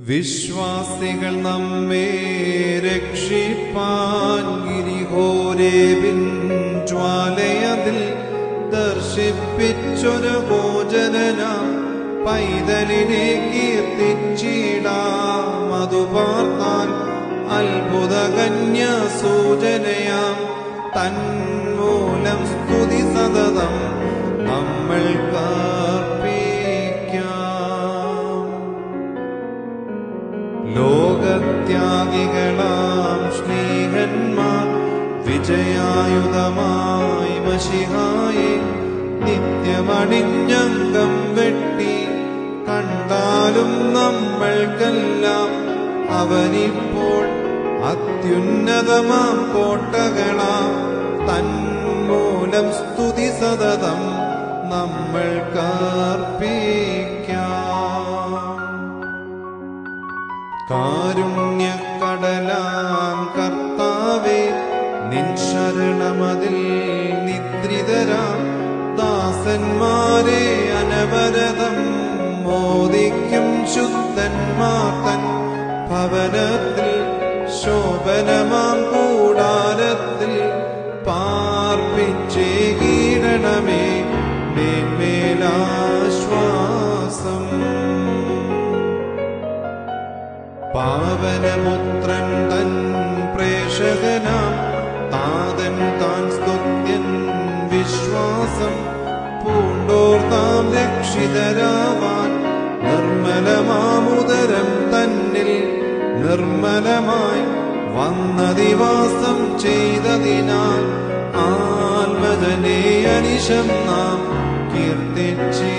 വിശ്വാസികൾ നമ്മെ രക്ഷിപ്പാൻ ഗിരിഹോരേബിൻ ജ്വാലയതിൽ ദർശിപ്പിച്ചൊരു ഭോജനനാം പൈതലിനെ കീർത്തിച്ചിടാം. അതു പാർത്താൻ അത്ഭുത കന്യ സൂചനയാം തന്മൂലം സ്തുതി സതതം നമ്മൾക്കർപ്പിക്കാം. ലോകത്യാഗികളാം സ്നേഹന്മാർ വിജയായുധമായി മശിഹായെ നിത്യമണിഞ്ഞംഗം വെട്ടി കണ്ടാലും നമ്മൾക്കെല്ലാം അവനിപ്പോൾ അത്യുന്നതമാം കോട്ടകളാം തന്മൂലം സ്തുതി സതതം നമ്മൾക്കർപ്പിക്കാം. കാരുണ്യക്കടലാം കർത്താവേ, നിൻ ശരണമതിൽ നിദ്രിതരാം ദാസന്മാരെ അനവരതം മോദിക്കും ശുദ്ധന്മാർ തൻ ഭവനത്തിൽ ശോഭനമാം കൂടാരത്തിൽ പാർപ്പിച്ചേകീടണമേ മേന്മേലാശ്വാസം. പാവനപുത്രൻ തൻ പ്രേഷകനാം താതൻ താൻ സ്തുത്യൻ വിശ്വാസം പൂണ്ടോർ താം രക്ഷിതരാവാൻ നിർമ്മലമാമുദരം തന്നിൽ നിർമ്മലമായി വന്നതിവാസം ചെയ്തതിനാൽ ആത്മജനെ അനിശം നാം കീർത്തിച്ചേ